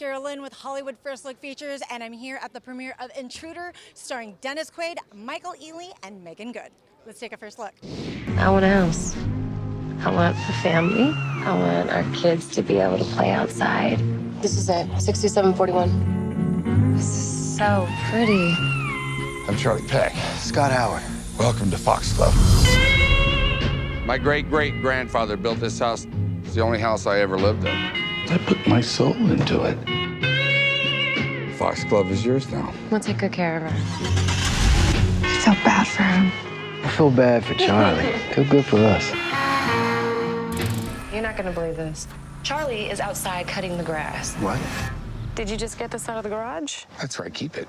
KIYRA LYNN with Hollywood First Look Features, and I'm here at the premiere of Intruder, starring Dennis Quaid, Michael Ealy, and Meagan Good. Let's take a first look. I want a house. I want a family. I want our kids to be able to play outside. This is it, 6741. This is so pretty. I'm Charlie Peck. Scott Howard. Welcome to Foxglove. My great-great-grandfather built this house. It's the only house I ever lived in. I put my soul into it. Foxglove is yours now. We'll take good care of her. I felt bad for him. I feel bad for Charlie. Feel good for us. You're not gonna believe this. Charlie is outside cutting the grass. What? Did you just get this out of the garage? That's right, keep it.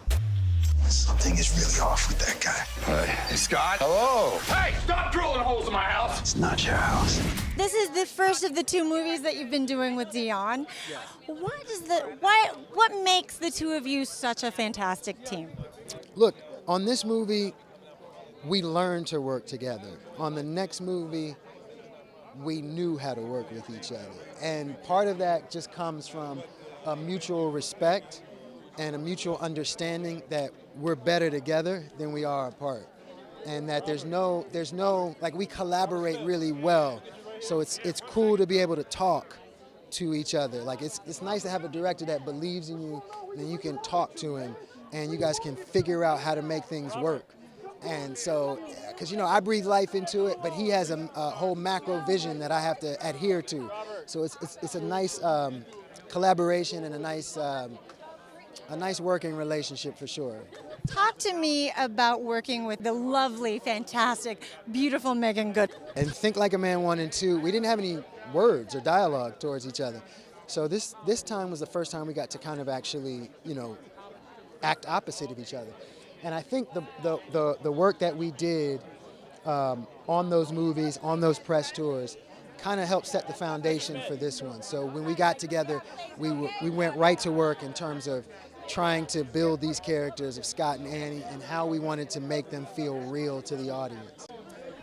Something is really off with that guy. Hey, Scott. Hello. Hey, stop drilling holes in my house! It's not your house. This is the first of the two movies that you've been doing with Deion. What makes the two of you such a fantastic team? Look, on this movie, we learned to work together. On the next movie, we knew how to work with each other. And part of that just comes from a mutual respect and a mutual understanding that we're better together than we are apart. And that there's no, like, we collaborate really well. So it's cool to be able to talk to each other. Like, it's nice to have a director that believes in you, and then you can talk to him, and you guys can figure out how to make things work. And so, because, you know, I breathe life into it, but he has a whole macro vision that I have to adhere to. So it's a nice collaboration and a nice working relationship for sure. Talk to me about working with the lovely, fantastic, beautiful Meagan Good. And Think Like a Man 1 and 2, we didn't have any words or dialogue towards each other. So this time was the first time we got to kind of actually, you know, act opposite of each other. And I think the work that we did on those movies, on those press tours, kind of helped set the foundation for this one. So when we got together, we went right to work in terms of trying to build these characters of Scott and Annie and how we wanted to make them feel real to the audience.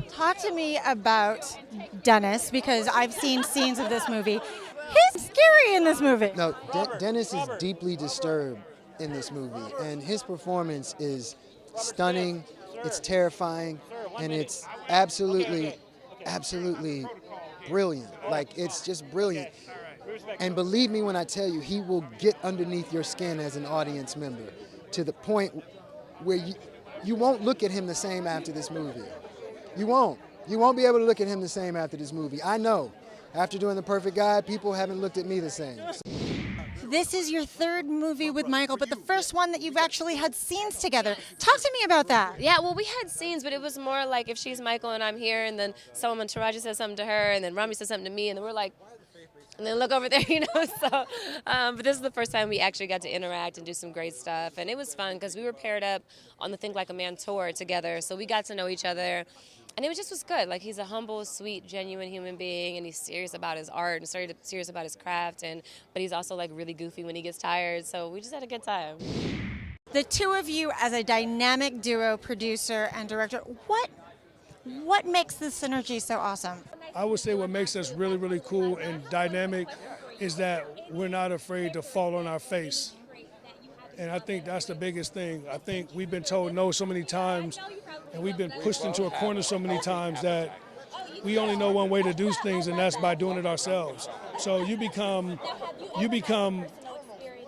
Talk to me about Dennis, because I've seen scenes of this movie. He's scary in this movie. No, Dennis is deeply disturbed in this movie, and his performance is stunning, it's terrifying, and it's absolutely brilliant. Like, it's just brilliant. And believe me when I tell you, he will get underneath your skin as an audience member to the point where you won't look at him the same after this movie. You won't. You won't be able to look at him the same after this movie. I know. After doing The Perfect Guy, people haven't looked at me the same. This is your third movie with Michael, but the first one that you've actually had scenes together. Talk to me about that. Yeah, well, we had scenes, but it was more like if she's Michael and I'm here, and then someone, Taraji says something to her, and then Rami says something to me, and then we're like, and then look over there, you know, so, but this is the first time we actually got to interact and do some great stuff, and it was fun because we were paired up on the Think Like a Man tour together, so we got to know each other, and it just was good. Like, he's a humble, sweet, genuine human being, and he's serious about his art and serious about his craft, but he's also, like, really goofy when he gets tired, so we just had a good time. The two of you as a dynamic duo, producer and director, what makes this synergy so awesome? I would say what makes us really, really cool and dynamic is that we're not afraid to fall on our face. And I think that's the biggest thing. I think we've been told no so many times, and we've been pushed into a corner so many times that we only know one way to do things, and that's by doing it ourselves. So you become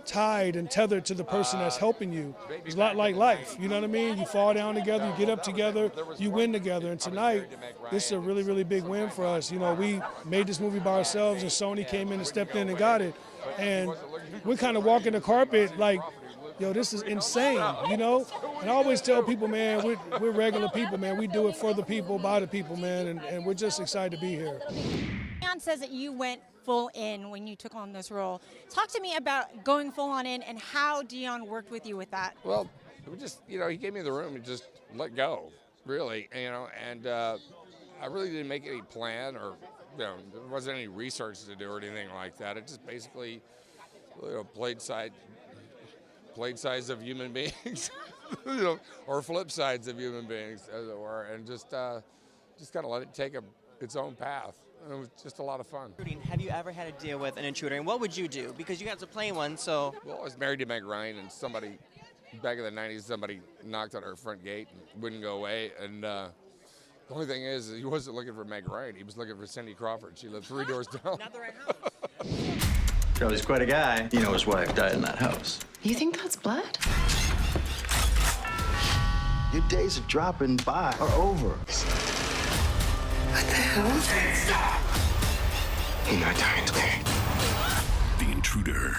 tied and tethered to the person that's helping you. It's a lot like life, you know what I mean? You fall down together, you get up together, you win together. And tonight, this is a really, really big win for us. You know, we made this movie by ourselves, and Sony came in and stepped in and got it. And we're kind of walking the carpet like, yo, this is insane, you know? And I always tell people, man, we're regular people, man. We do it for the people, by the people, man, and we're just excited to be here. Deion says that you went full in when you took on this role. Talk to me about going full on in and how Deion worked with you with that. Well, we just, you know, he gave me the room and just let go, really, you know, and I really didn't make any plan or, you know, there wasn't any research to do or anything like that. It just basically, you know, played sides of human beings, you know, or flip sides of human beings, as it were, and just kind of let it take its own path. It was just a lot of fun. Have you ever had to deal with an intruder, and what would you do? Because you guys are playing one, so. Well, I was married to Meg Ryan, and somebody, back in the 90s, somebody knocked on her front gate and wouldn't go away. And the only thing is, he wasn't looking for Meg Ryan. He was looking for Cindy Crawford. She lived 3 doors down. Not the right house. Charlie's quite a guy. You know his wife died in that house. You think that's blood? Your days of dropping by are over. What the hell? You're not dying today. The Intruder.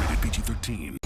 Rated PG-13.